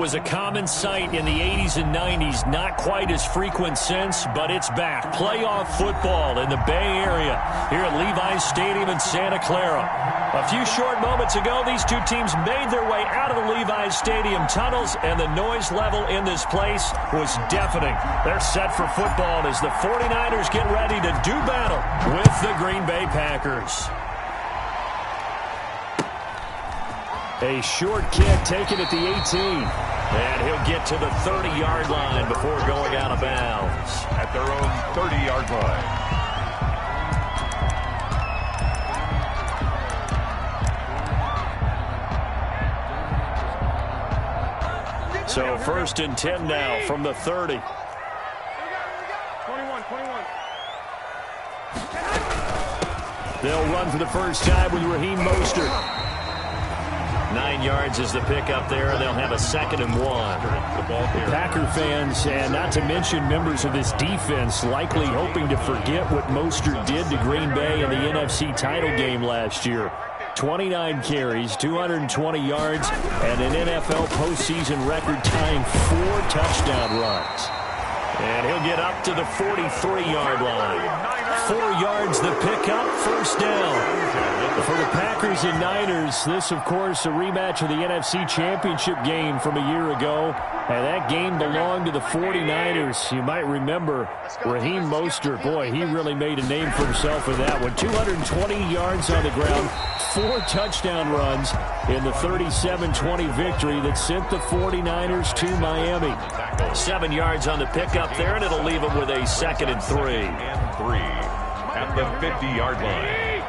was a common sight in the 80s and 90s. Not quite as frequent since, but it's back. Playoff football in the Bay Area here at Levi's Stadium in Santa Clara. A few short moments ago, these two teams made their way out of the Levi's Stadium tunnels, and the noise level in this place was deafening. They're set for football as the 49ers get ready to do battle with the Green Bay Packers. A short kick taken at the 18. And he'll get to the 30-yard line before going out of bounds. At their own 30-yard line. So 1st and 10 now from the 30. 21. They'll run for the first time with Raheem Mostert. 9 yards is the pickup there, and they'll have a 2nd and 1. The Packer fans, and not to mention members of this defense, likely hoping to forget what Mostert did to Green Bay in the NFC title game last year. 29 carries, 220 yards, and an NFL postseason record-tying 4 touchdown runs. And he'll get up to the 43-yard line. 4 yards the pickup, first down. For the Packers and Niners, this, of course, a rematch of the NFC Championship game from a year ago. And that game belonged to the 49ers. You might remember Raheem Mostert. Boy, he really made a name for himself in that one. 220 yards on the ground, 4 touchdown runs in the 37-20 victory that sent the 49ers to Miami. 7 yards on the pickup there, and it'll leave them with a 2nd and 3. At the 50-yard line.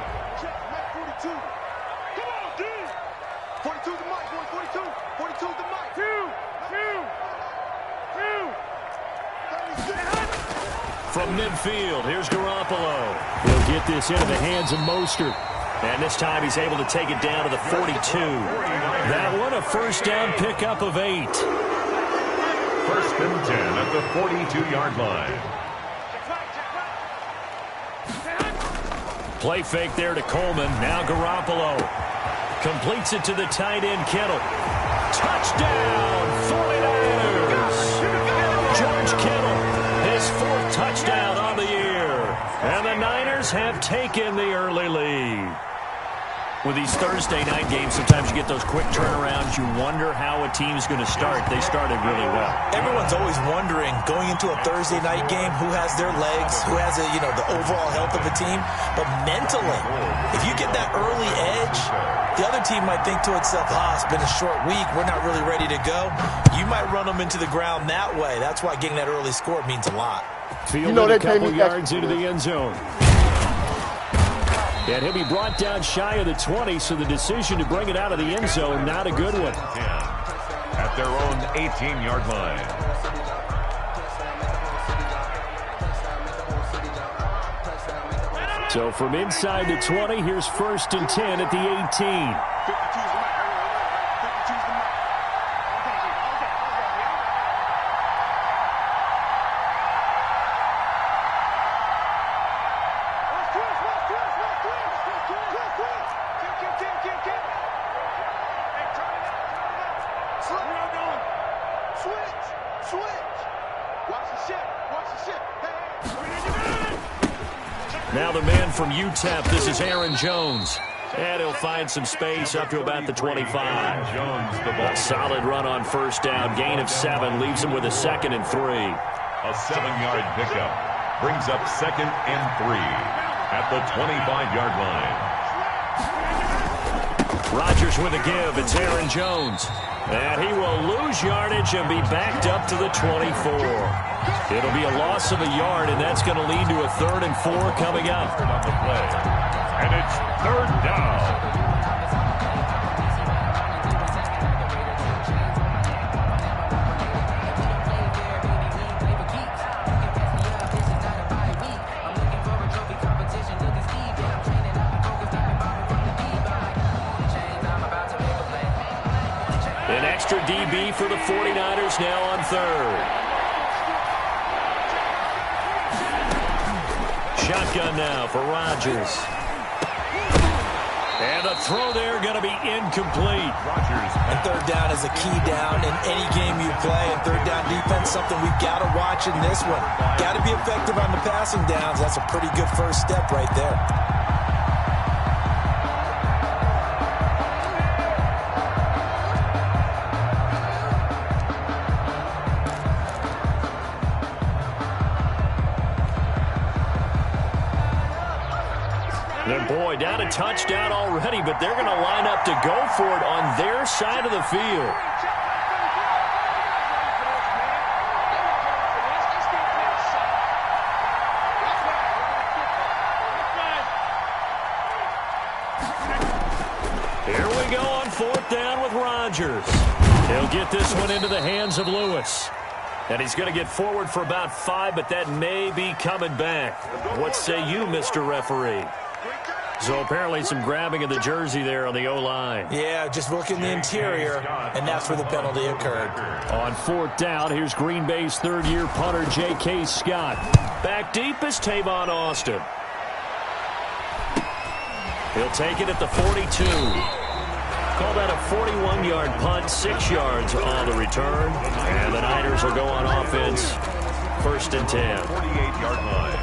From midfield, here's Garoppolo. He'll get this into the hands of Mostert. And this time he's able to take it down to the 42. That one, a first down pickup of 8. 1st and 10 at the 42-yard line. Play fake there to Coleman. Now Garoppolo completes it to the tight end, Kittle. Touchdown, 49ers! George Kittle, his 4th touchdown on the year. And the Niners have taken the early lead. With these Thursday night games, sometimes you get those quick turnarounds. You wonder how a team's going to start. They started really well. Everyone's always wondering, going into a Thursday night game, who has their legs, who has the overall health of a team. But mentally, if you get that early edge, the other team might think to itself, it's been a short week, we're not really ready to go. You might run them into the ground that way. That's why getting that early score means a lot. Fielded a couple yards into the end zone. And he'll be brought down shy of the 20, so the decision to bring it out of the end zone, not a good one. At their own 18-yard line. So from inside the 20, here's 1st and 10 at the 18. Now the man from UTEP, this is Aaron Jones. And he'll find some space up to about the 25. A solid run on first down. Gain of 7 leaves him with a 2nd and 3. A 7-yard pickup brings up 2nd and 3 at the 25-yard line. Rodgers with a give. It's Aaron Jones. And he will lose yardage and be backed up to the 24. It'll be a loss of a yard, and that's going to lead to a 3rd and 4 coming up. On the play. And it's 3rd down. An extra DB for the 49ers now on 3rd. Shotgun now for Rodgers. And the throw there going to be incomplete. And third down is a key down in any game you play. And third down defense, something we've got to watch in this one. Got to be effective on the passing downs. That's a pretty good first step right there. And boy, down a touchdown already, but they're going to line up to go for it on their side of the field. Here we go on fourth down with Rodgers. He'll get this one into the hands of Lewis. And he's going to get forward for about 5, but that may be coming back. What say you, Mr. Referee? So apparently some grabbing of the jersey there on the O-line. Yeah, just look in the interior, and that's where the penalty occurred. On fourth down, here's Green Bay's third-year punter, J.K. Scott. Back deep is Tavon Austin. He'll take it at the 42. Call that a 41-yard punt, 6 yards on the return. And the Niners will go on offense, 1st and 10. 48-yard line.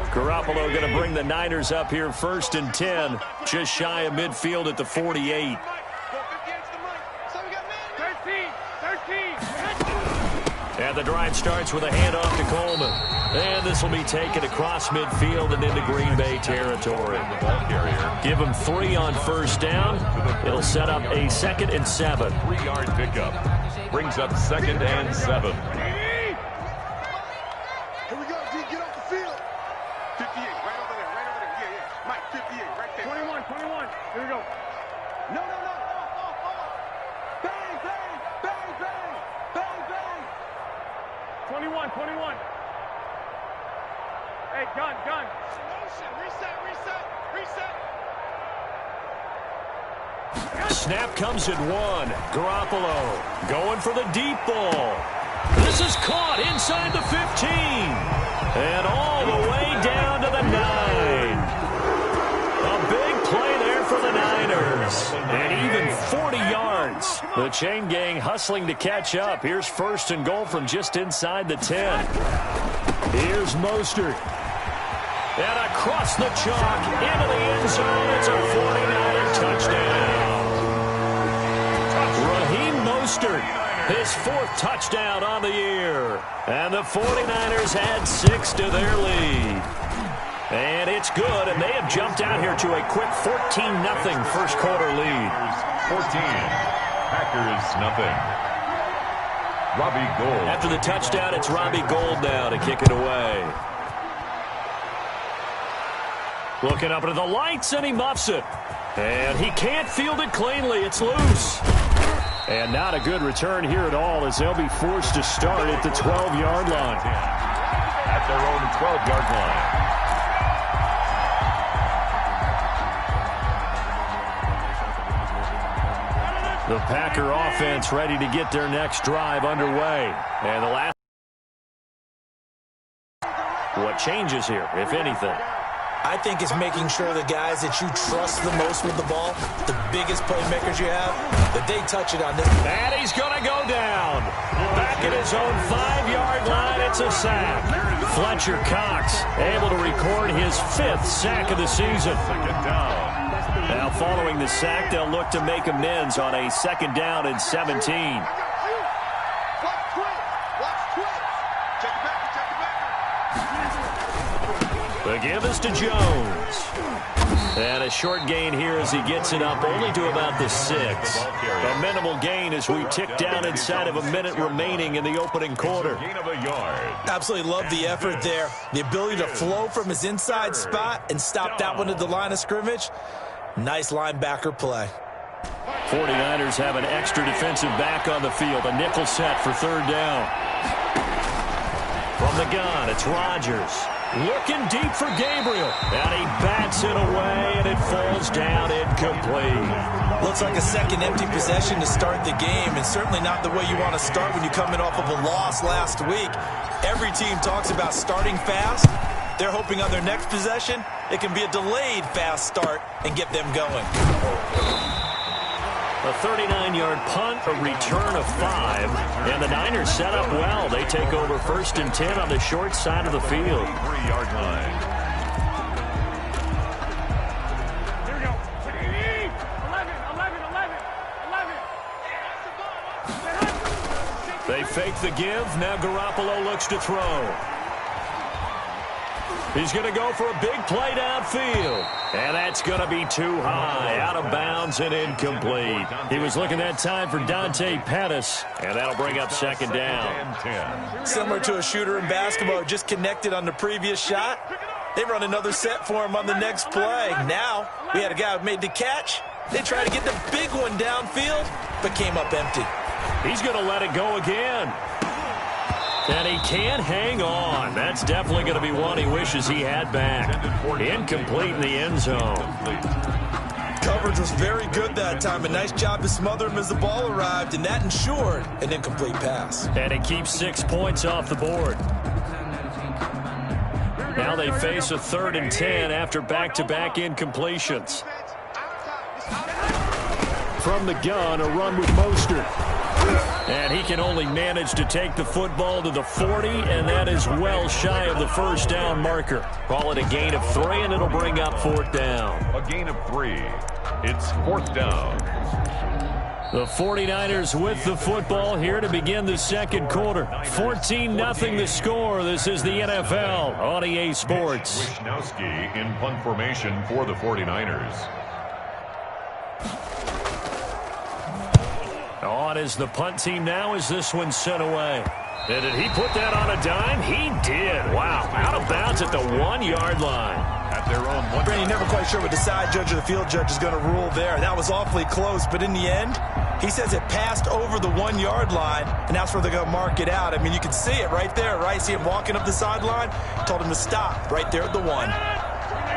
Garoppolo going to bring the Niners up here 1st and 10, just shy of midfield at the 48. And the drive starts with a handoff to Coleman. And this will be taken across midfield and into Green Bay territory. Give him 3 on first down. It'll set up a 2nd and 7. 3-yard pickup. Brings up 2nd and 7. Here we go. No. Bang, bang, bang, bang, bang, bang. 21. Hey, gun. Reset. Snap comes at 1. Garoppolo going for the deep ball. This is caught inside the 15. And all the way down to the 9. A big play there for the Niners. And even 40 yards. The chain gang hustling to catch up. Here's 1st and goal from just inside the 10. Here's Mostert. And across the chalk into the end zone. It's a 49er touchdown. Raheem Mostert, his 4th touchdown on the year. And the 49ers add 6 to their lead. And it's good, and they have jumped out here to a quick 14-0 first quarter lead. 14. Packers nothing. Robbie Gould. After the touchdown, it's Robbie Gould now to kick it away. Looking up into the lights, and he muffs it. And he can't field it cleanly. It's loose. And not a good return here at all, as they'll be forced to start at the 12-yard line. At their own 12-yard line. The Packer offense ready to get their next drive underway. And the last... What changes here, if anything? I think it's making sure the guys that you trust the most with the ball, the biggest playmakers you have, that they touch it on this. And he's going to go down. Back at his own 5-yard line, it's a sack. Fletcher Cox able to record his 5th sack of the season. Now following the sack, they'll look to make amends on a 2nd down and 17. The give is to Jones. And a short gain here as he gets it up only to about the 6. A minimal gain as we tick down inside of a minute remaining in the opening quarter. Gain of a yard. Absolutely love the effort there. The ability to flow from his inside spot and stop that one at the line of scrimmage. Nice linebacker play. 49ers have an extra defensive back on the field. A nickel set for 3rd down. From the gun, it's Rodgers. Looking deep for Gabriel. And he bats it away, and it falls down incomplete. Looks like a second empty possession to start the game, and certainly not the way you want to start when you're coming off of a loss last week. Every team talks about starting fast. They're hoping on their next possession, it can be a delayed fast start and get them going. A 39-yard punt, a return of 5, and the Niners set up well. They take over 1st and 10 on the short side of the field. 3-yard line. Here we go. 11. They fake the give. Now Garoppolo looks to throw. He's going to go for a big play downfield. And that's going to be too high. Out of bounds and incomplete. He was looking that time for Dante Pettis. And that'll bring up 2nd down. Similar to a shooter in basketball, just connected on the previous shot. They run another set for him on the next play. Now, we had a guy who made the catch. They tried to get the big one downfield, but came up empty. He's going to let it go again. And he can't hang on. That's definitely going to be one he wishes he had back. Incomplete in the end zone. Coverage was very good that time. A nice job to smother him as the ball arrived, and that ensured an incomplete pass. And it keeps 6 points off the board. Now they face a 3rd and 10 after back-to-back incompletions. From the gun, a run with Mostert. And he can only manage to take the football to the 40, and that is well shy of the 1st down marker. Call it a gain of 3, and it'll bring up 4th down. A gain of 3. It's 4th down. The 49ers with the football here to begin the 2nd quarter. 14-0 the score. This is the NFL on EA Sports. Wisnowski in punt formation for the 49ers. On is the punt team now as this one's sent away. And did he put that on a dime? He did. Wow. Out of bounds at the 1-yard line. At their own 1 Brady, never quite sure what the side judge or the field judge is going to rule there. That was awfully close, but in the end, he says it passed over the 1-yard line, and that's where they're going to mark it out. I mean, you can see it right there, right? See him walking up the sideline? Told him to stop right there at the 1.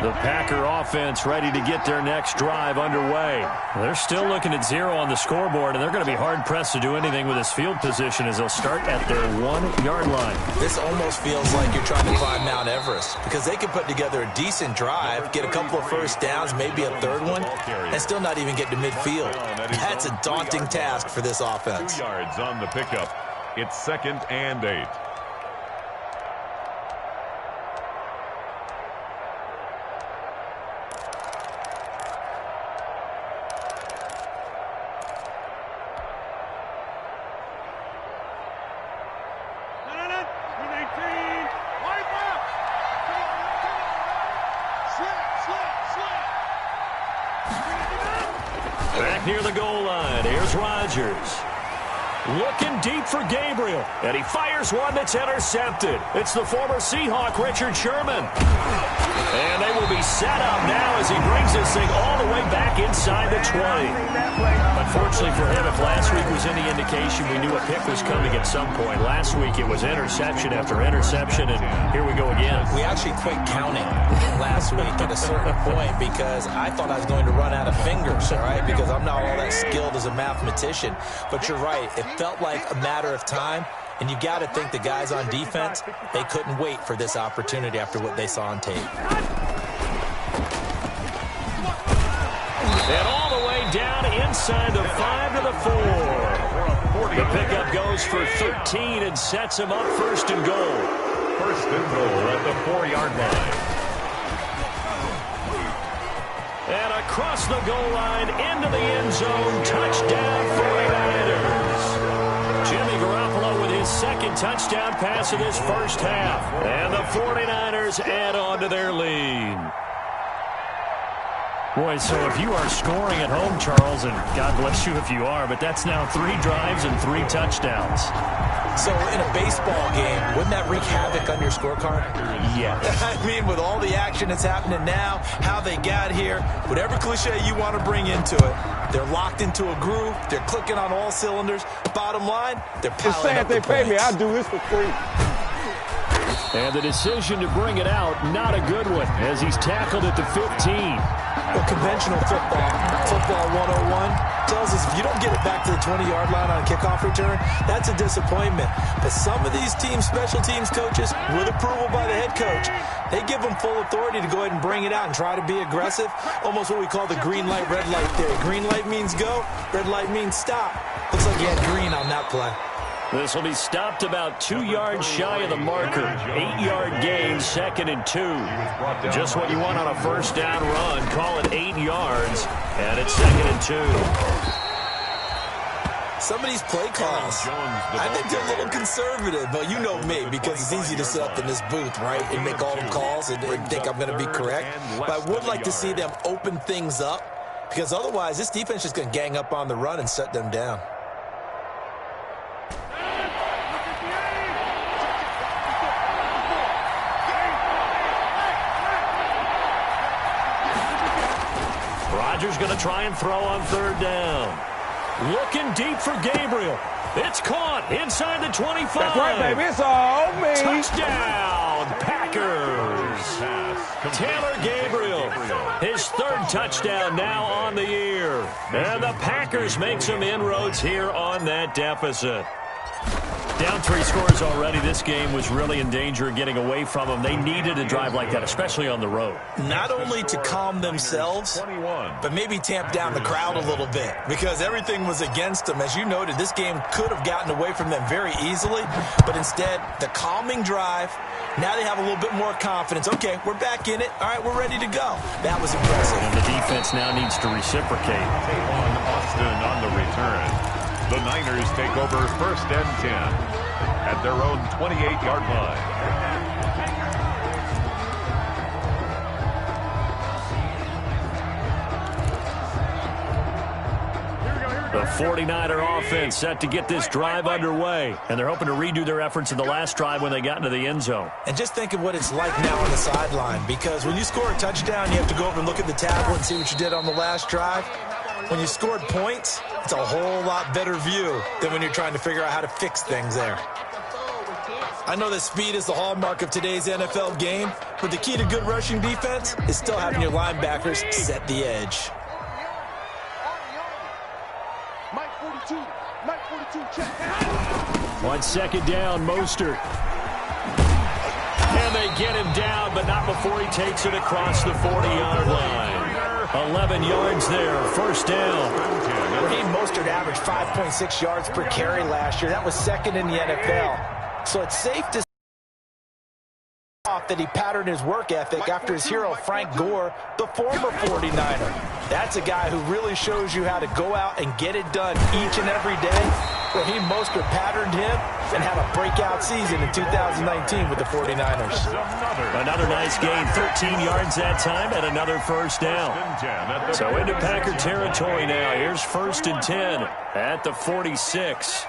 The Packer offense ready to get their next drive underway. They're still looking at 0 on the scoreboard, and they're going to be hard-pressed to do anything with this field position as they'll start at their 1-yard line. This almost feels like you're trying to climb Mount Everest because they can put together a decent drive, get a couple of 1st downs, maybe a 3rd one, and still not even get to midfield. That's a daunting task for this offense. 2 yards on the pickup. It's 2nd and 8. Back near the goal line, here's Rodgers. Looking deep for Gabriel, and he fires one that's intercepted. It's the former Seahawk, Richard Sherman. And they will be set up now as he brings this thing all the way back inside the 20. Unfortunately for him, if last week was any indication, we knew a pick was coming at some point. Last week it was interception after interception, and here we go again. We actually quit counting last week at a certain point because I thought I was going to run out of fingers, all right, because I'm not all that skilled as a mathematician. But you're right. It felt like a matter of time, and you got to think the guys on defense, they couldn't wait for this opportunity after what they saw on tape. And all the way down inside the 5 to the 4. The pickup goes for 13 and sets him up 1st and goal. 1st and goal at the 4-yard line. And across the goal line into the end zone. Touchdown 49ers. Jimmy Garoppolo with his 2nd touchdown pass of this 1st half. And the 49ers add on to their lead. Boy, so if you are scoring at home, Charles, and God bless you if you are, but that's now 3 drives and 3 touchdowns. So in a baseball game, wouldn't that wreak havoc on your scorecard? Yes. I mean, with all the action that's happening now, how they got here, whatever cliche you want to bring into it, they're locked into a groove, they're clicking on all cylinders. Bottom line, they're piling up the points. They pay me, I'll do this for free. And the decision to bring it out, not a good one, as he's tackled at the 15. Well, conventional football 101, tells us if you don't get it back to the 20-yard line on a kickoff return, that's a disappointment. But some of these teams, special teams coaches, with approval by the head coach, they give them full authority to go ahead and bring it out and try to be aggressive. Almost what we call the green light, red light theory. Green light means go, red light means stop. Looks like he had green on that play. This will be stopped about 2 yards shy of the marker. 8-yard gain, 2nd and 2. Just what you want on a first down run. Call it 8 yards, and it's 2nd and 2. Some of these play calls, I think they're a little conservative, but you know me, because it's easy to sit up in this booth, right, and make all the calls and think I'm going to be correct. But I would like to see them open things up, because otherwise this defense is going to gang up on the run and shut them down. Rodgers going to try and throw on 3rd down. Looking deep for Gabriel. It's caught inside the 25. That's right, baby. It's all me. Touchdown, Packers. Taylor Gabriel, his 3rd touchdown now on the year. And the Packers make some inroads here on that deficit. Down 3 scores already. This game was really in danger of getting away from them. They needed a drive like that, especially on the road. Not only to calm themselves, but maybe tamp down the crowd a little bit, because everything was against them. As you noted, this game could have gotten away from them very easily, but instead, the calming drive, now they have a little bit more confidence. Okay, we're back in it. All right, we're ready to go. That was impressive. And the defense now needs to reciprocate. Tavon Austin on the return. The Niners take over 1st and 10 at their own 28-yard line. The 49er offense set to get this drive underway, and they're hoping to redo their efforts in the last drive when they got into the end zone. And just think of what it's like now on the sideline, because when you score a touchdown, you have to go over and look at the tablet and see what you did on the last drive. When you scored points, it's a whole lot better view than when you're trying to figure out how to fix things there. I know that speed is the hallmark of today's NFL game, but the key to good rushing defense is still having your linebackers set the edge. On 2nd down, Mostert. And they get him down, but not before he takes it across the 40-yard line. 11 yards there, 1st down. Raheem Mostert averaged 5.6 yards per carry last year. That was 2nd in the NFL. So it's safe to say that he patterned his work ethic after his hero Frank Gore, the former 49er. That's a guy who really shows you how to go out and get it done each and every day. Raheem Mostert patterned him and had a breakout season in 2019 with the 49ers. Another nice gain, 13 yards that time, and another 1st down. So into Packer territory now. Here's 1st and 10 at the 46.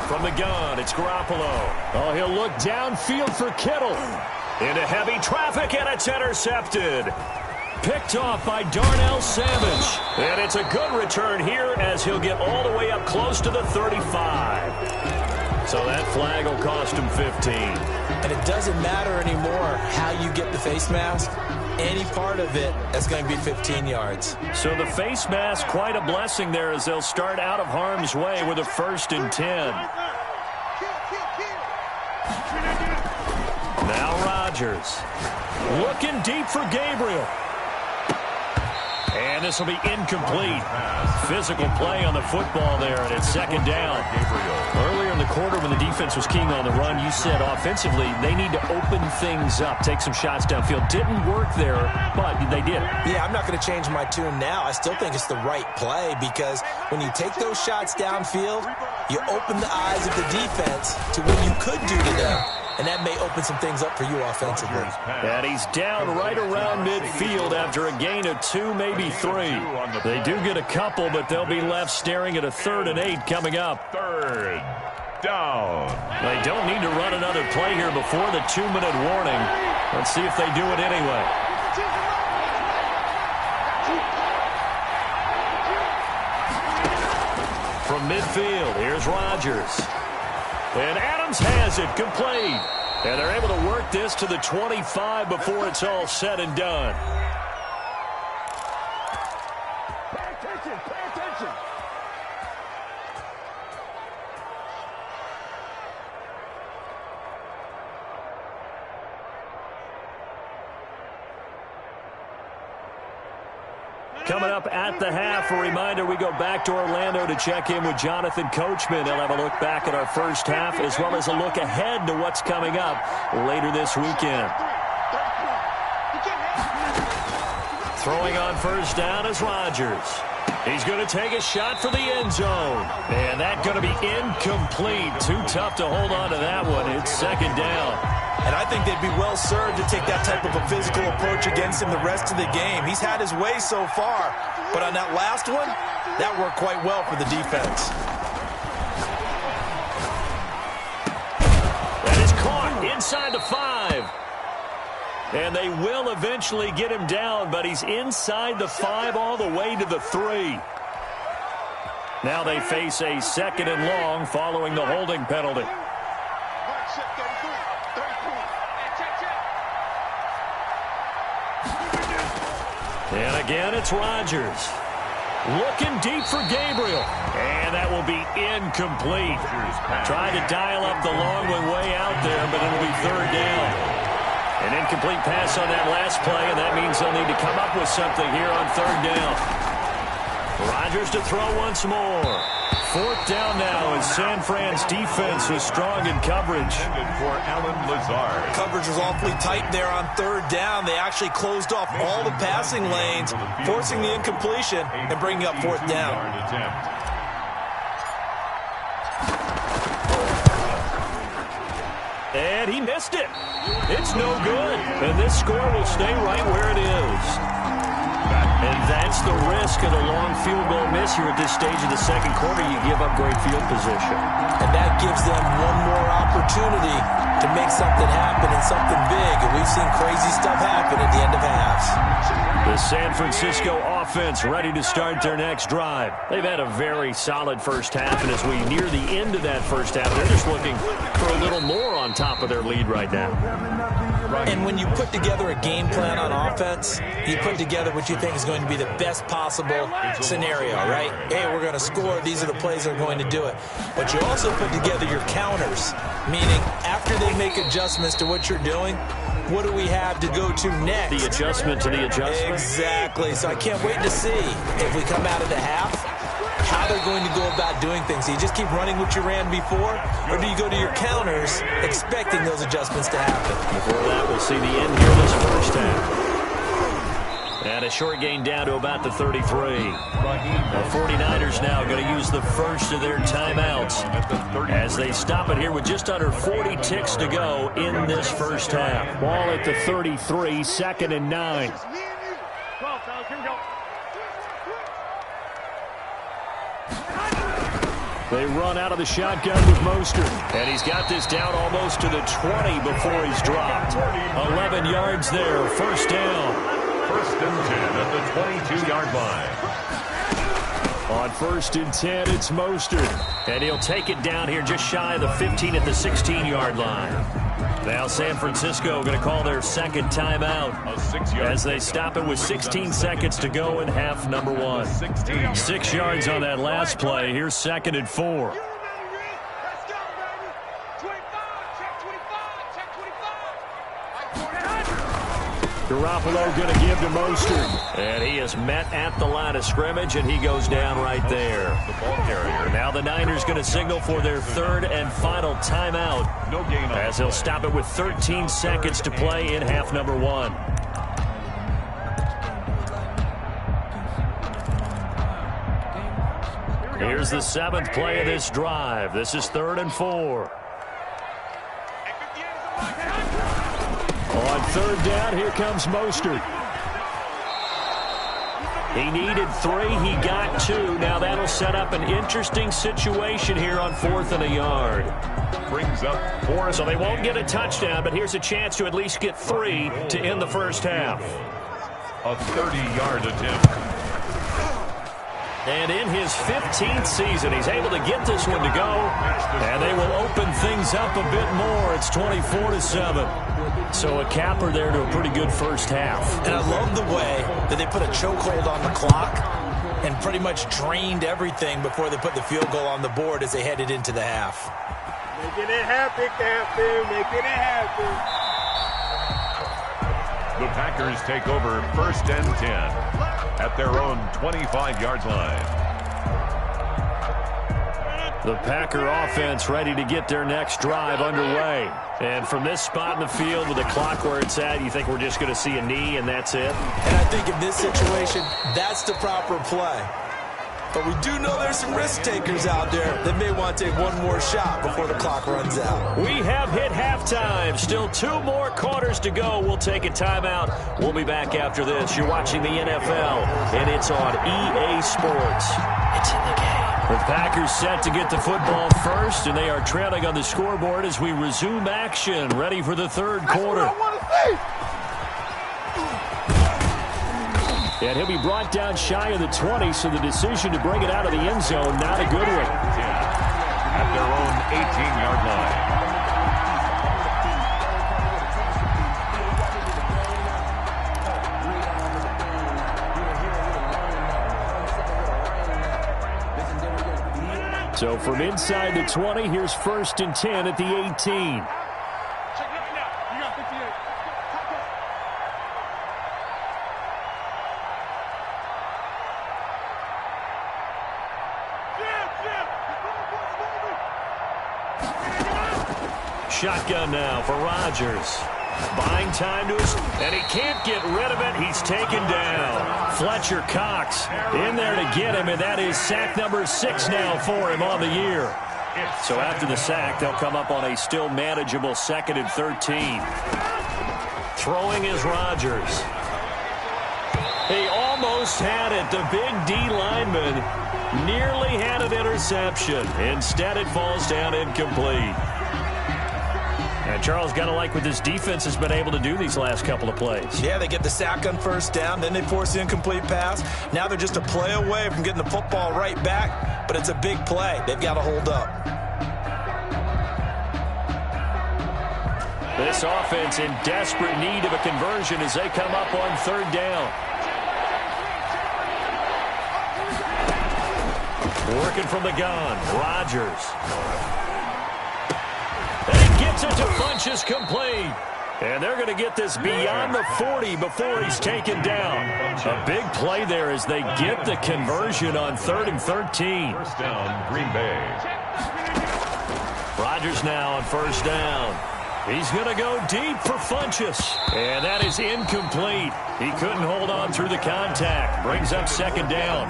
From the gun, it's Garoppolo. Oh, he'll look downfield for Kittle. Into heavy traffic, and it's intercepted. Picked off by Darnell Savage. And it's a good return here as he'll get all the way up close to the 35. So that flag will cost him 15. And it doesn't matter anymore how you get the face mask. Any part of it, that's going to be 15 yards. So the face mask, quite a blessing there as they'll start out of harm's way with a 1st and 10. Now Rodgers. Looking deep for Gabriel. And this will be incomplete. Physical play on the football there, and it's 2nd down. Earlier in the quarter when the defense was keying on the run, you said offensively they need to open things up, take some shots downfield. Didn't work there, but they did. Yeah, I'm not going to change my tune now. I still think it's the right play because when you take those shots downfield, you open the eyes of the defense to what you could do to them. And that may open some things up for you offensively. And he's down right around midfield after a gain of 2, maybe 3. They do get a couple, but they'll be left staring at a 3rd and 8 coming up. 3rd down. They don't need to run another play here before the 2-minute warning. Let's see if they do it anyway. From midfield, here's Rodgers. And Adams has it, complete. And they're able to work this to the 25 before it's all said and done. Pay attention, pay attention. Coming up at the half, a reminder, we go back to Orlando to check in with Jonathan Coachman. He'll have a look back at our first half as well as a look ahead to what's coming up later this weekend. Throwing on first down is Rodgers. He's going to take a shot for the end zone. And that's going to be incomplete. Too tough to hold on to that one. It's second down. And I think they'd be well served to take that type of a physical approach against him the rest of the game. He's had his way so far, but on that last one, that worked quite well for the defense. That is caught inside the 5. And they will eventually get him down, but he's inside the 5 all the way to the 3. Now they face a second and long following the holding penalty. And again, it's Rodgers. Looking deep for Gabriel. And that will be incomplete. Tried to dial up the long one way out there, but it'll be third down. An incomplete pass on that last play, and that means they'll need to come up with something here on third down. Rodgers to throw once more. Fourth down now as San Fran's defense was strong in coverage. For Alan Lazard. Coverage was awfully tight there on third down. They actually closed off all the passing lanes, forcing the incompletion and bringing up fourth down. And he missed it. It's no good. And this score will stay right where it is. And that's the risk of a long field goal miss here at this stage of the second quarter. You give up great field position. And that gives them one more opportunity to make something happen and something big. And we've seen crazy stuff happen at the end of halves. The San Francisco offense ready to start their next drive. They've had a very solid first half, and as we near the end of that first half, they're just looking for a little more on top of their lead right now. And when you put together a game plan on offense, you put together what you think is going to be the best possible scenario, right? Hey, we're going to score. These are the plays that are going to do it. But you also put together your counters, meaning after they make adjustments to what you're doing, what do we have to go to next? The adjustment to the adjustment. Exactly. So I can't wait to see if we come out of the half, how they're going to go about doing things. Do you just keep running what you ran before, or do you go to your counters expecting those adjustments to happen? Before that, we'll see the end here this first half. And a short gain down to about the 33. The 49ers now going to use the first of their timeouts as they stop it here with just under 40 ticks to go in this first half. Ball at the 33, second and 9. They run out of the shotgun with Mostert. And he's got this down almost to the 20 before he's dropped. 11 yards there, first down. First and 10 at the 22-yard line. On first and 10, it's Mostert. And he'll take it down here just shy of the 15 at the 16-yard line. Now San Francisco going to call their second timeout as they stop it with 16 seconds to go in half number 1. 6 yards on that last play. Here's second and 4. Garoppolo going to give to Mostert. And he is met at the line of scrimmage, and he goes down right there. The ball carrier. Now the Niners going to signal for their third and final timeout. No gain on as they'll stop it with 13 seconds to play in half number 1. Here's the 7th play of this drive. This is third and 4. On third down, here comes Mostert. He needed 3. He got 2. Now that'll set up an interesting situation here on 4th and a yard. Brings up 4. So they won't get a touchdown, but here's a chance to at least get 3 to end the first half. A 30-yard attempt. And in his 15th season, he's able to get this one to go. And they will open things up a bit more. It's 24-7. So a capper there to a pretty good first half. And I love the way that they put a chokehold on the clock and pretty much drained everything before they put the field goal on the board as they headed into the half. Making it happen, Captain. Making it happen. The Packers take over 1st and 10 at their own 25-yard line. The Packer offense ready to get their next drive underway. And from this spot in the field with the clock where it's at, you think we're just going to see a knee and that's it? And I think in this situation, that's the proper play. But we do know there's some risk takers out there that may want to take one more shot before the clock runs out. We have hit halftime. Still 2 more quarters to go. We'll take a timeout. We'll be back after this. You're watching the NFL, and it's on EA Sports. It's in the game. The Packers set to get the football first, and they are trailing on the scoreboard as we resume action, ready for the third quarter. That's what I want to see. And he'll be brought down shy of the 20, so the decision to bring it out of the end zone, not a good one. At their own 18-yard line. So from inside the 20, here's 1st and 10 at the 18. Shotgun now for Rodgers. Buying time to us, and he can't get rid of it. He's taken down. Fletcher Cox in there to get him, and that is sack number 6 now for him on the year. So after the sack, they'll come up on a still manageable 2nd and 13. Throwing is Rodgers. He almost had it. The big D lineman nearly had an interception. Instead, it falls down incomplete. And Charles, got to like what this defense has been able to do these last couple of plays. Yeah, they get the sack on 1st down, then they force the incomplete pass. Now they're just a play away from getting the football right back, but it's a big play. They've got to hold up. This offense in desperate need of a conversion as they come up on 3rd down. Working from the gun, Rodgers. Gets it to Funchess complete. And they're going to get this beyond the 40 before he's taken down. A big play there as they get the conversion on 3rd and 13. 1st down, Green Bay. Rodgers now on 1st down. He's going to go deep for Funchess. And that is incomplete. He couldn't hold on through the contact. Brings up 2nd down.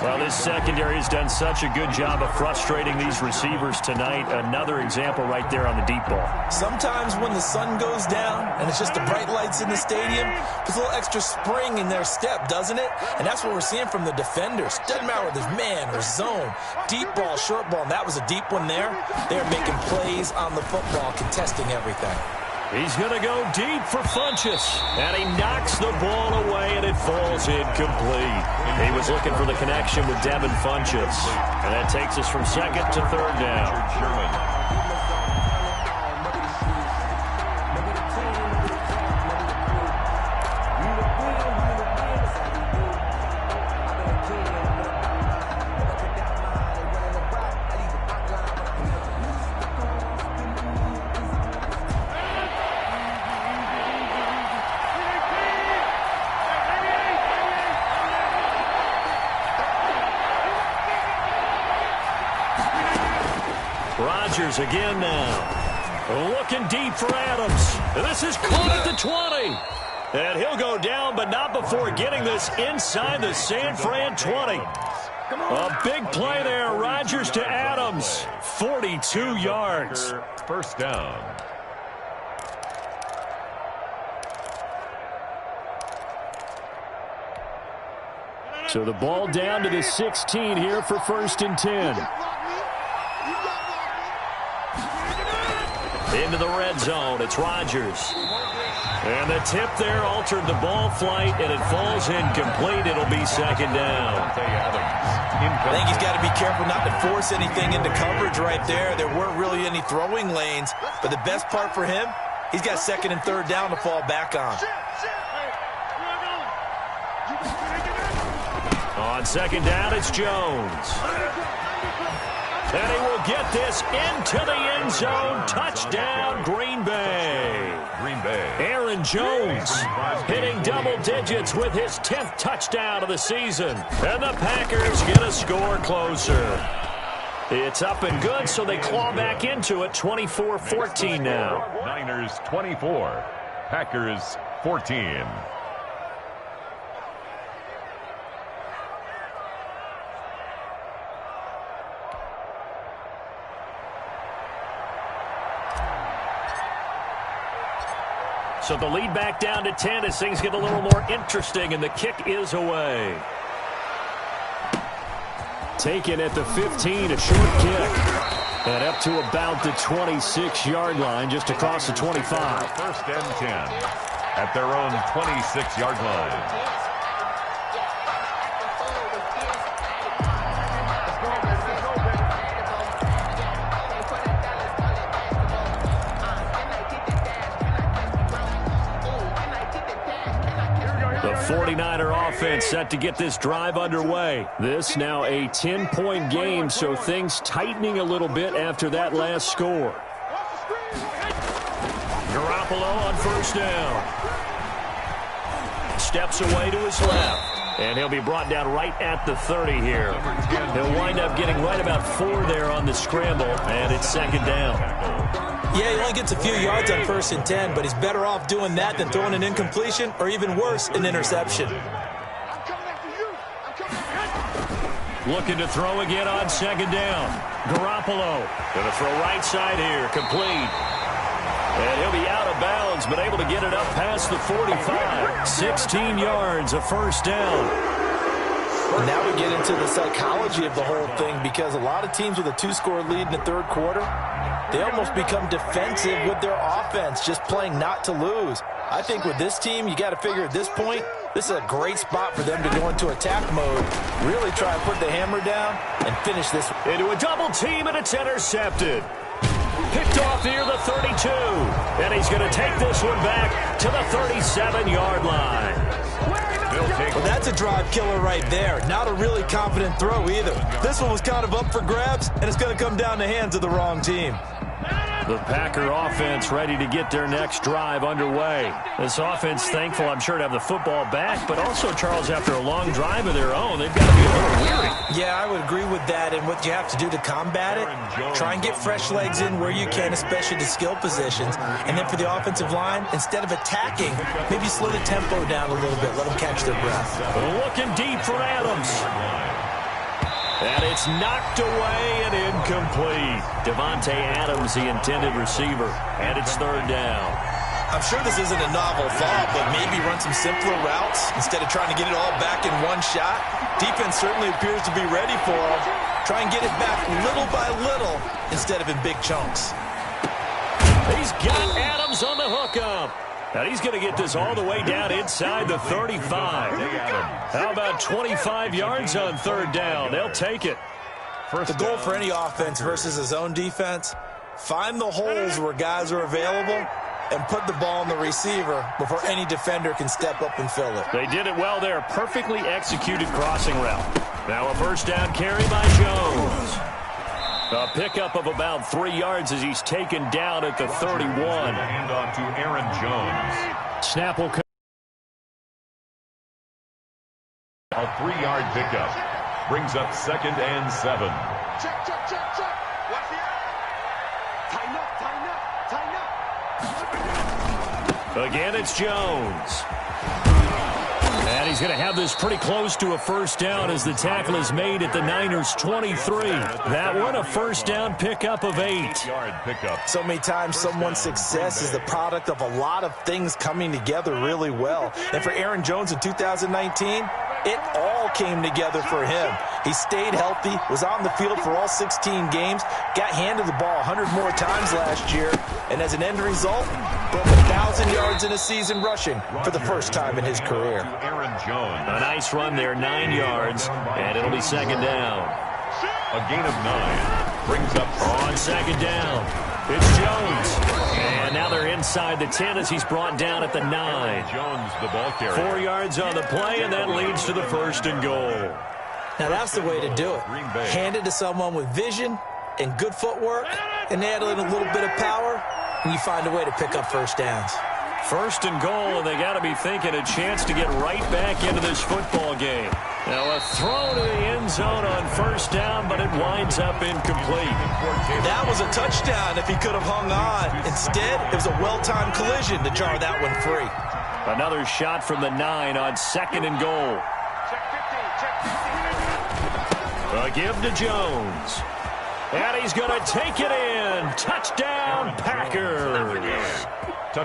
Well, this secondary has done such a good job of frustrating these receivers tonight. Another example right there on the deep ball. Sometimes when the sun goes down and it's just the bright lights in the stadium, there's a little extra spring in their step, doesn't it? And that's what we're seeing from the defenders. Doesn't matter whether it's man or zone, deep ball, short ball, and that was a deep one there. They're making plays on the football, contesting everything. He's going to go deep for Funchess. And he knocks the ball away, and it falls incomplete. He was looking for the connection with Devin Funchess. And that takes us from 2nd to 3rd down. Rodgers again now. Looking deep for Adams. This is caught at the 20. And he'll go down, but not before getting this inside the San Fran 20. A big play there. Rodgers to Adams. 42 yards. 1st down. So the ball down to the 16 here for 1st and 10. Into the red zone. It's Rodgers. And the tip there altered the ball flight, and it falls incomplete. It'll be second down. I think he's got to be careful not to force anything into coverage right there. There weren't really any throwing lanes, but the best part for him, he's got second and third down to fall back on. On second down, it's Jones. And he will get this into the end zone. Touchdown, Green Bay. Aaron Jones hitting double digits with his 10th touchdown of the season. And the Packers get a score closer. It's up and good, so they claw back into it, 24-14 now. Niners 24, Packers 14. So the lead back down to 10 as things get a little more interesting, and the kick is away. Taken at the 15, a short kick. And up to about the 26-yard line, just across the 25. First and 10 at their own 26-yard line. The 49er offense set to get this drive underway. This now a 10-point game, so things tightening a little bit after that last score. Garoppolo on first down. Steps away to his left. And he'll be brought down right at the 30 here. He'll wind up getting right about 4 there on the scramble, and it's second down. Yeah, he only gets a few yards on first and 10, but he's better off doing that than throwing an incompletion or even worse, an interception. Looking to throw again on second down. Garoppolo going to throw right side here, complete. And he'll be out of bounds, but able to get it up past the 45. 16 yards, a first down. Now we get into the psychology of the whole thing, because a lot of teams with a 2-score lead in the third quarter, they almost become defensive with their offense, just playing not to lose. I think with this team, you got to figure at this point, this is a great spot for them to go into attack mode, really try and put the hammer down and finish this. Into a double team, and it's intercepted. Picked off near the 32. And he's going to take this one back to the 37-yard line. Well, that's a drive killer right there. Not a really confident throw either. This one was kind of up for grabs, and it's going to come down the hands of the wrong team. The Packer offense ready to get their next drive underway. This offense thankful, I'm sure, to have the football back, but also, Charles, after a long drive of their own, they've got to be a little weary. Yeah, I would agree with that, and what you have to do to combat it, try and get fresh legs in where you can, especially to skill positions, and then for the offensive line, instead of attacking, maybe slow the tempo down a little bit, let them catch their breath. Looking deep for Adams. And it's knocked away and incomplete. Devontae Adams, the intended receiver, and it's third down. I'm sure this isn't a novel thought, but maybe run some simpler routes instead of trying to get it all back in one shot. Defense certainly appears to be ready for him. Try and get it back little by little instead of in big chunks. He's got Adams on the hookup. And he's going to get this all the way down inside the 35. How about 25 yards on third down? They'll take it. The goal for any offense versus his own defense, find the holes where guys are available and put the ball in the receiver before any defender can step up and fill it. They did it well there. Perfectly executed crossing route. Now a first down carry by Jones. A pickup of about 3 yards as he's taken down at the 31. Hand on to Aaron Jones. Snap will come. A 3-yard pickup brings up second and 7. Check. Watch the tighten up. Again, it's Jones. And he's going to have this pretty close to a first down as the tackle is made at the Niners' 23. That one a first down pickup of 8. So many times someone's success is the product of a lot of things coming together really well. And for Aaron Jones in 2019, It all came together for him. He stayed healthy, was on the field for all 16 games, got handed the ball 100 more times last year, and as an end result, broke 1,000 yards in a season rushing for the first time in his career. Aaron Jones. A nice run there, 9 yards, and it'll be second down. A gain of 9 brings up on second down. It's Jones. And now they're inside the 10 as he's brought down at the 9. Jones, the ball carrier. 4 yards on the play, and that leads to the first and goal. Now that's the way to do it. Hand it to someone with vision and good footwork, and add in a little bit of power, and you find a way to pick up first downs. First and goal, and they got to be thinking a chance to get right back into this football game. Now a throw to the end zone on first down, but it winds up incomplete. That was a touchdown if he could have hung on. Instead, it was a well-timed collision to jar that one free. Another shot from the 9 on second and goal. A give to Jones. And he's going to take it in. Touchdown, Packers.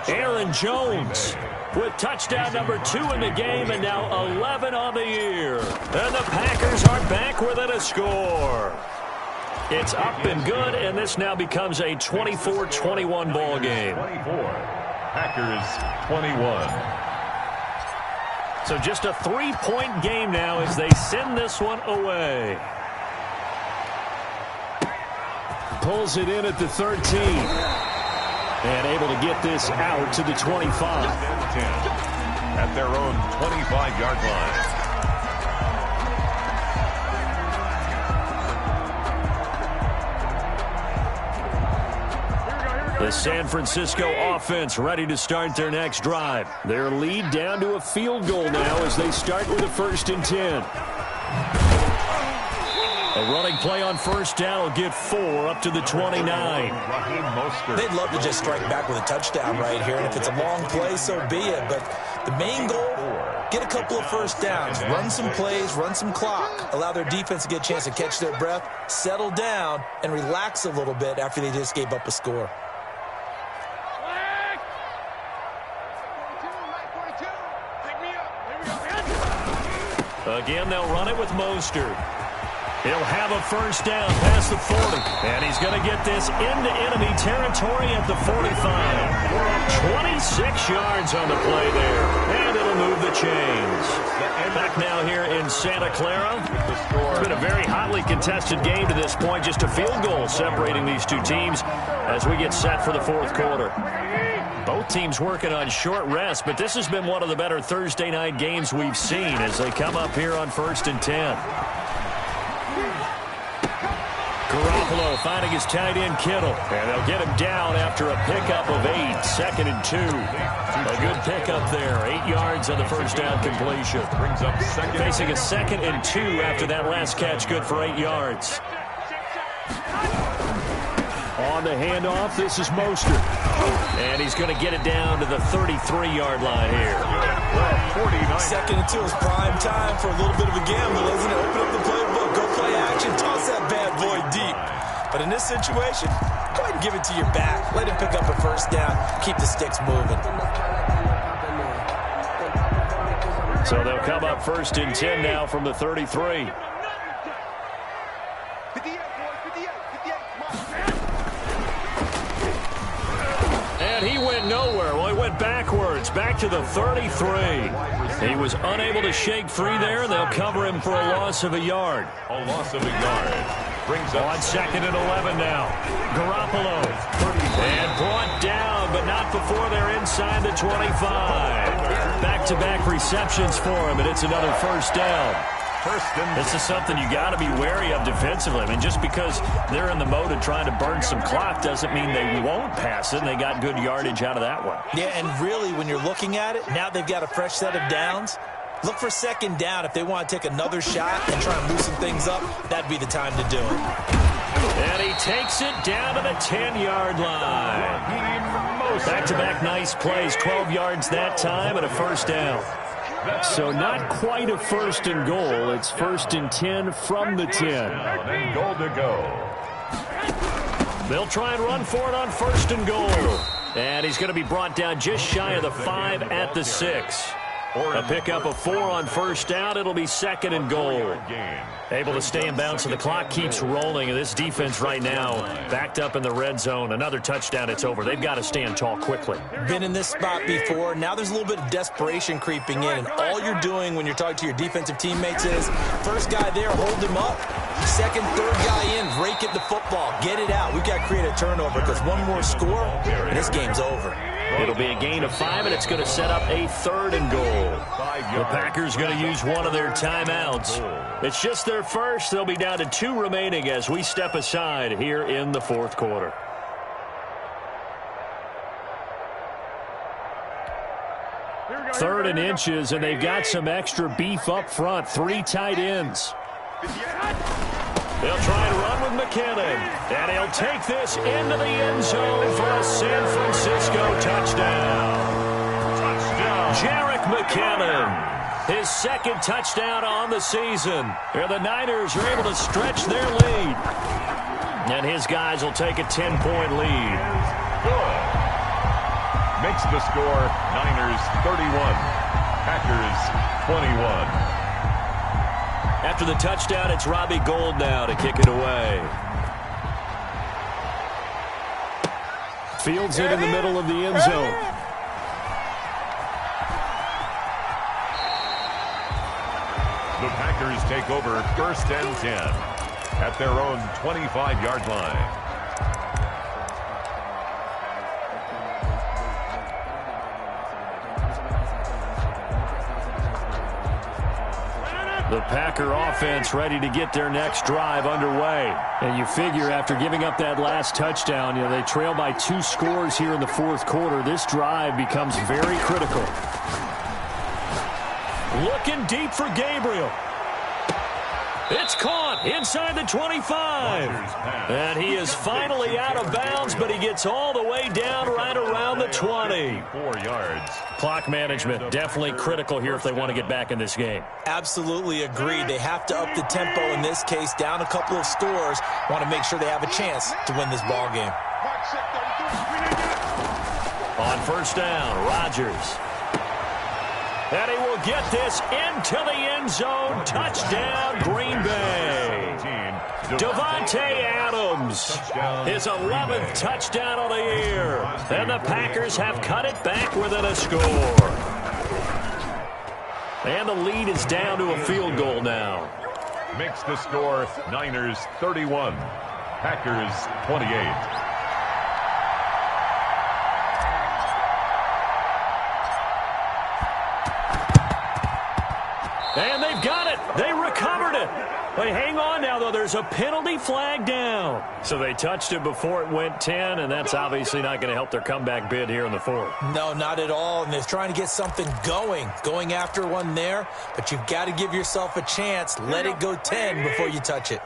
Aaron Jones with touchdown number 2 in the game, and now 11 on the year. And the Packers are back within a score. It's up and good, and this now becomes a 24-21 ball game. 24. Packers 21. So just a 3-point game now as they send this one away. Pulls it in at the 13. And able to get this out to the 25. At their own 25-yard line. The San Francisco offense ready to start their next drive. Their lead down to a field goal now as they start with a 1st and 10. A running play on first down will get 4 up to the 29. They'd love to just strike back with a touchdown right here, and if it's a long play, so be it. But the main goal, get a couple of first downs, run some plays, run some clock, allow their defense to get a chance to catch their breath, settle down, and relax a little bit after they just gave up a score. Again, they'll run it with Mostert. He'll have a first down past the 40. And he's going to get this into enemy territory at the 45. 26 yards on the play there. And it'll move the chains. Back now here in Santa Clara. It's been a very hotly contested game to this point. Just a field goal separating these two teams as we get set for the fourth quarter. Both teams working on short rest, but this has been one of the better Thursday night games we've seen as they come up here on 1st and 10. Garoppolo finding his tight end Kittle. And they'll get him down after a pickup of 8. 2nd and 2. A good pickup there. 8 yards on the first down completion. Brings up facing a 2nd and 2 after that last catch. Good for 8 yards. On the handoff, this is Mostert. And he's going to get it down to the 33-yard line here. 2nd and 2 is prime time for a little bit of a gamble, isn't it? Open up the playbook, go play action, toss that bad boy deep. But in this situation, go ahead and give it to your back. Let him pick up a first down. Keep the sticks moving. So they'll come up 1st and 10 now from the 33. And he went nowhere. Well, he went backwards, back to the 33. He was unable to shake free there. They'll cover him for a loss of a yard. A loss of a yard. Brings up on 2nd and 11 now. Garoppolo. And brought down, but not before they're inside the 25. Back-to-back receptions for him, and it's another first down. This is something you got to be wary of defensively. I mean, just because they're in the mode of trying to burn some clock doesn't mean they won't pass it, and they got good yardage out of that one. Yeah, and really, when you're looking at it, now they've got a fresh set of downs. Look for 2nd down. If they want to take another shot and try and loosen things up, that'd be the time to do it. And he takes it down to the 10-yard line. Back-to-back nice plays, 12 yards that time, and a first down. So not quite a 1st and goal. It's 1st and 10 from the 10. And goal to go. They'll try and run for it on 1st and goal. And he's going to be brought down just shy of the 5 at the 6. A pickup of 4 on first down. It'll be 2nd and goal. Able to stay in bounds, so the clock keeps rolling. And this defense right now backed up in the red zone. Another touchdown, it's over. They've got to stand tall quickly. Been in this spot before. Now there's a little bit of desperation creeping in. And all you're doing when you're talking to your defensive teammates is, first guy there, hold him up. Second, third guy in, rake at the football. Get it out. We've got to create a turnover because one more score, and this game's over. It'll be a gain of 5, and it's going to set up a 3rd and goal. The Packers going to use one of their timeouts. It's just their first. They'll be down to 2 remaining as we step aside here in the 4th quarter. Third and inches, and they've got some extra beef up front. 3 tight ends. They'll try and run with McKinnon, and he'll take this into the end zone for a San Francisco touchdown. Jerick McKinnon, his 2nd touchdown on the season. And the Niners are able to stretch their lead. And his guys will take a 10-point lead. Makes the score Niners 31, Packers 21. After the touchdown, it's Robbie Gould now to kick it away. Fields it in the middle of the end zone. The Packers take over 1st and 10 at their own 25-yard line. The Packer offense ready to get their next drive underway. And you figure after giving up that last touchdown, they trail by 2 scores here in the 4th quarter. This drive becomes very critical. Looking deep for Gabriel. It's caught inside the 25. And he is finally out of bounds, but he gets all the way down right around the 20. 4 yards. Clock management definitely critical here if they want to get back in this game. Absolutely agreed. They have to up the tempo in this case, down a couple of scores. Want to make sure they have a chance to win this ball game. On first down, Rodgers. And he will get this into the end zone. Touchdown, Green Bay. Davante Adams, his 11th touchdown of the year. And the Packers have cut it back within a score. And the lead is down to a field goal now. Makes the score Niners 31, Packers 28. And they've got it. They recovered it. They hang on now, though. There's a penalty flag down. So they touched it before it went 10, and that's obviously not going to help their comeback bid here in the 4th. No, not at all. And they're trying to get something going after one there. But you've got to give yourself a chance. Let it go 10 before you touch it.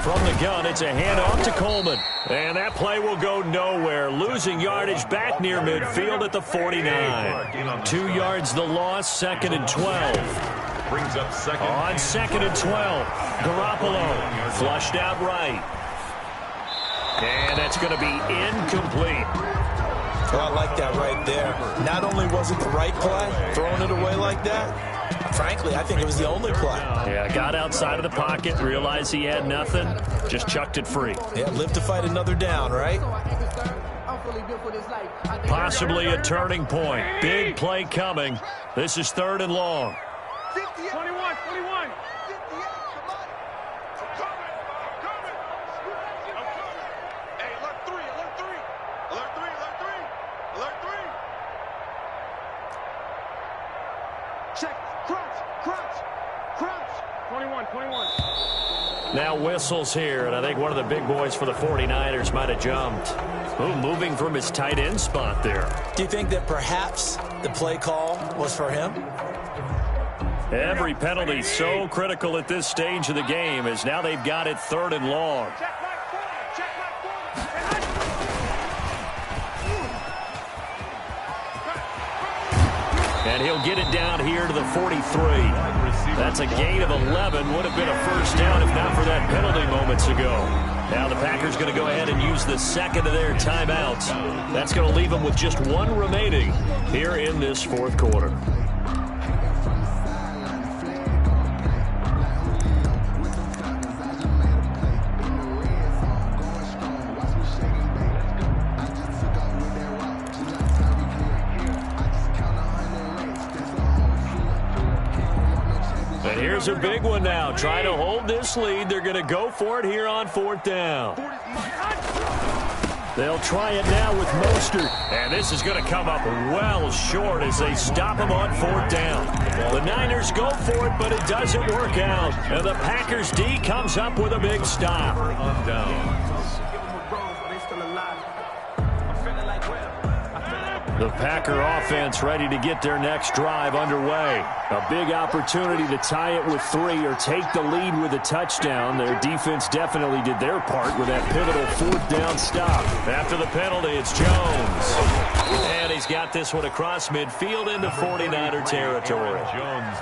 From the gun, it's a handoff to Coleman. And that play will go nowhere. Losing yardage back near midfield at the 49. 2 yards the loss, 2nd and 12. Brings up second. On 2nd and 12. Garoppolo flushed out right. And that's going to be incomplete. Well, I like that right there. Not only was it the right play, throwing it away like that, frankly, I think it was the only play. Yeah, got outside of the pocket, realized he had nothing, just chucked it free. Yeah, live to fight another down, right? Possibly a turning point. Big play coming. This is 3rd and long. 21. Hey, alert three. Check. Crouch. 21. Now whistles here, and I think one of the big boys for the 49ers might have jumped. Ooh, moving from his tight end spot there. Do you think that perhaps the play call was for him? Every penalty so critical at this stage of the game as now they've got it 3rd and long. And he'll get it down here to the 43. That's a gain of 11. Would have been a first down if not for that penalty moments ago. Now the Packers going to go ahead and use the second of their timeouts. That's going to leave them with just one remaining here in this fourth quarter. And here's a big one now. Trying to hold this lead. They're going to go for it here on fourth down. They'll try it now with Mostert. And this is going to come up well short as they stop him on fourth down. The Niners go for it, but it doesn't work out. And the Packers D comes up with a big stop. On down. The Packer offense ready to get their next drive underway. A big opportunity to tie it with 3 or take the lead with a touchdown. Their defense definitely did their part with that pivotal fourth down stop. After the penalty, it's Jones. And he's got this one across midfield into 49er territory.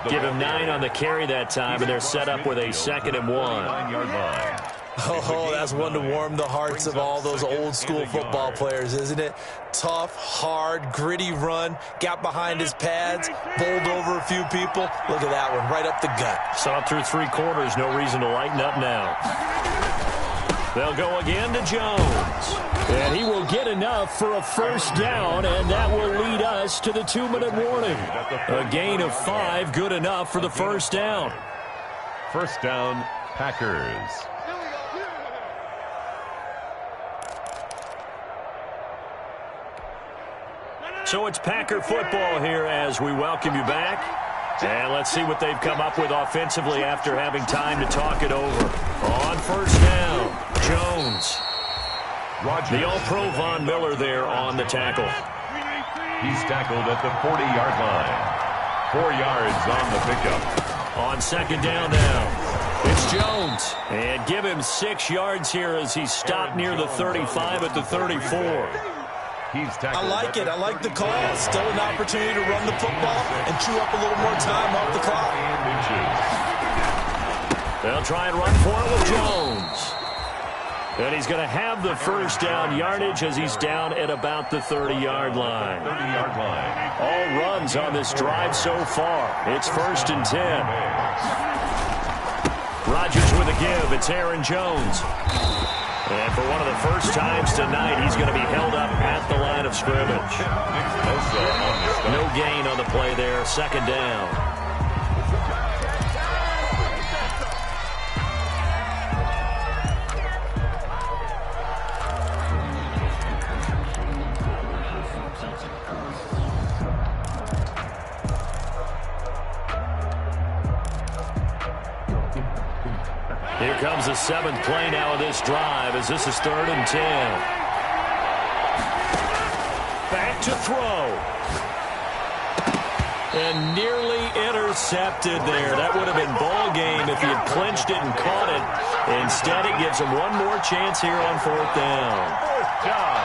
Give him 9 on the carry that time, and they're set up with a 2nd and 1. 9-yard line. Oh, that's one to warm the hearts of all those old-school football players, isn't it? Tough, hard, gritty run, got behind his pads, bowled over a few people. Look at that one, right up the gut. Saw it through 3 quarters, no reason to lighten up now. They'll go again to Jones. And he will get enough for a first down, and that will lead us to the 2-minute warning. A gain of 5, good enough for the first down. First down, Packers. So it's Packer football here as we welcome you back. And let's see what they've come up with offensively after having time to talk it over. On first down, Jones. The All-Pro Von Miller there on the tackle. He's tackled at the 40-yard line. 4 yards on the pickup. On second down now, it's Jones. And give him 6 yards here as he stopped near the 35 at the 34. I like it. I like the call. Still an opportunity to run the football and chew up a little more time off the clock. They'll try and run for it with Jones. And he's going to have the first down yardage as he's down at about the 30-yard line. 30-yard line. All runs on this drive so far. It's 1st and 10. Rodgers with a give. It's Aaron Jones. And for one of the first times tonight, he's going to be held up at the line of scrimmage. No gain on the play there. 2nd down. Here comes the 7th play now of this drive as this is 3rd and 10. Back to throw. And nearly intercepted there. That would have been ball game if he had clinched it and caught it. Instead, it gives him one more chance here on 4th down. 4th down.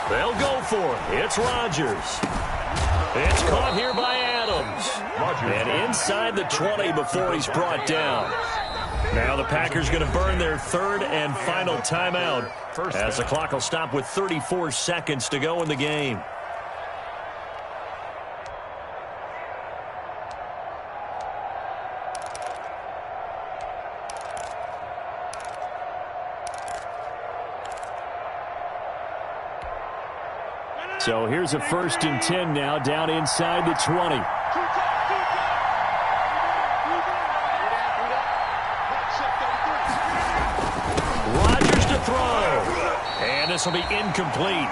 They'll go for it. It's Rodgers. It's caught here by Adams. And inside the 20 before he's brought down. Now the Packers going to burn their 3rd and final timeout as the clock will stop with 34 seconds to go in the game. So here's a 1st and 10 now down inside the 20. Rodgers to throw. And And this will be incomplete.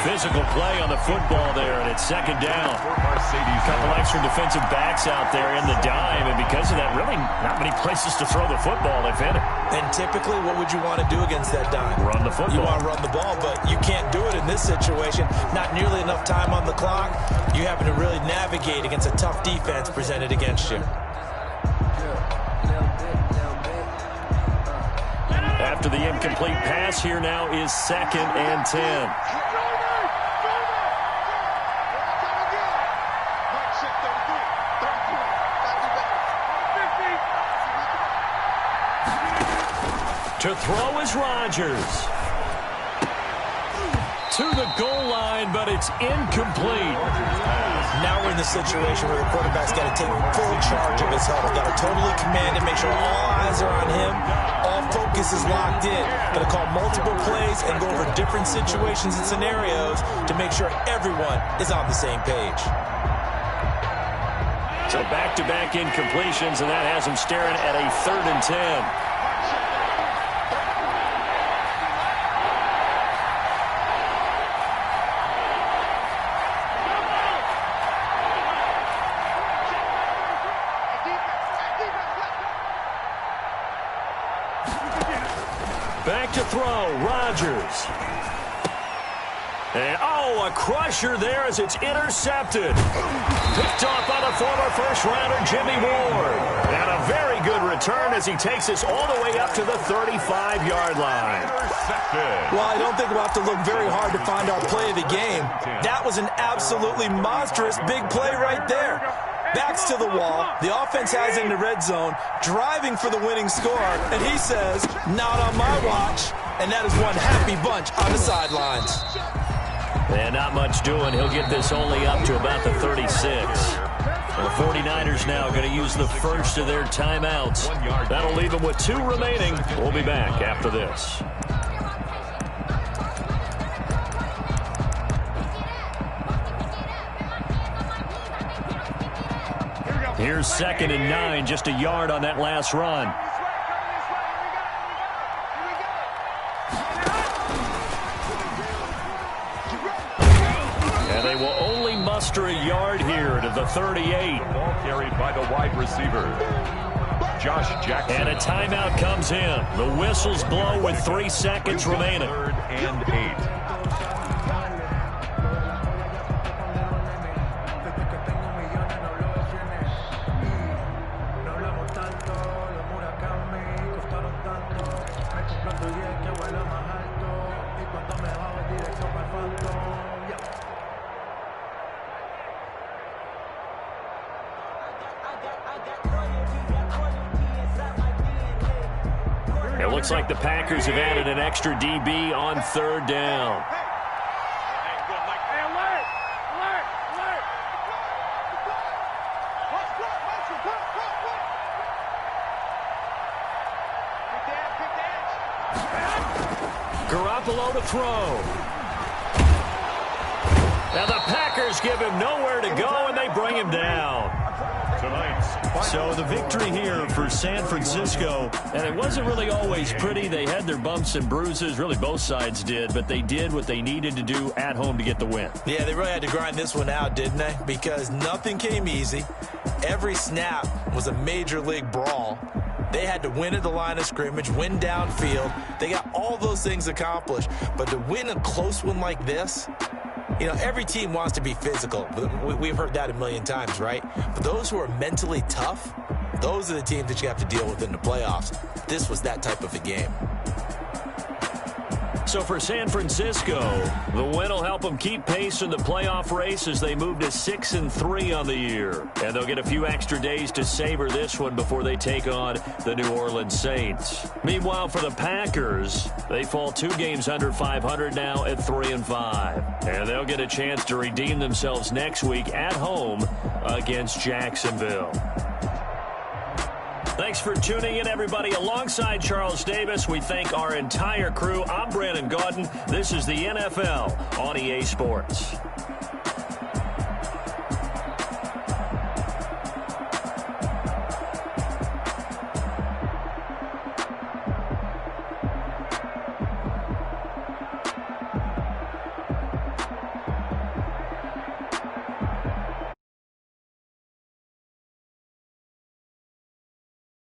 Physical play on the football there, and it's second down. A couple extra defensive backs out there in the dime, and because of that, really not many places to throw the football, if any. And typically, what would you want to do against that dime? Run the football. You want to run the ball, but you can't do it in this situation. Not nearly enough time on the clock. You having to really navigate against a tough defense presented against you. After the incomplete pass, here now is 2nd and 10. To throw is Rodgers. To the goal line, but it's incomplete. Now we're in the situation where the quarterback's got to take full charge of his huddle. Got to totally command it, make sure all eyes are on him. All focus is locked in. Got to call multiple plays and go over different situations and scenarios to make sure everyone is on the same page. So back-to-back incompletions, and that has him staring at a 3rd and 10. Back to throw, Rodgers. And, a crusher there as it's intercepted. Picked off by the former first-rounder Jimmy Ward. And a very good return as he takes us all the way up to the 35-yard line. Well, I don't think we'll have to look very hard to find our play of the game. That was an absolutely monstrous big play right there. Backs to the wall. The offense has in the red zone, driving for the winning score, and he says, not on my watch. And that is one happy bunch on the sidelines. And not much doing. He'll get this only up to about the 36. And the 49ers now going to use the first of their timeouts. That'll leave them with 2 remaining. We'll be back after this. Here's 2nd and 9, just a yard on that last run. And they will only muster a yard here to the 38. Ball carried by the wide receiver, Josh Jackson. And a timeout comes in. The whistles blow with 3 seconds remaining. 3rd and 8. It looks like the Packers have added an extra DB on 3rd down. Garoppolo to throw. Now the Packers give him nowhere to go, and they bring him down. So the victory here for San Francisco, and it wasn't really always pretty. They had their bumps and bruises, really both sides did, but they did what they needed to do at home to get the win. Yeah, they really had to grind this one out, didn't they? Because nothing came easy. Every snap was a major league brawl. They had to win at the line of scrimmage, win downfield. They got all those things accomplished. But to win a close one like this, you know, every team wants to be physical. We've heard that a million times, right? But those who are mentally tough, those are the teams that you have to deal with in the playoffs. This was that type of a game. So for San Francisco, the win will help them keep pace in the playoff race as they move to 6-3 on the year. And they'll get a few extra days to savor this one before they take on the New Orleans Saints. Meanwhile, for the Packers, they fall 2 games under 500 now at 3-5. And they'll get a chance to redeem themselves next week at home against Jacksonville. Thanks for tuning in, everybody. Alongside Charles Davis, we thank our entire crew. I'm Brandon Gaudin. This is the NFL on EA Sports.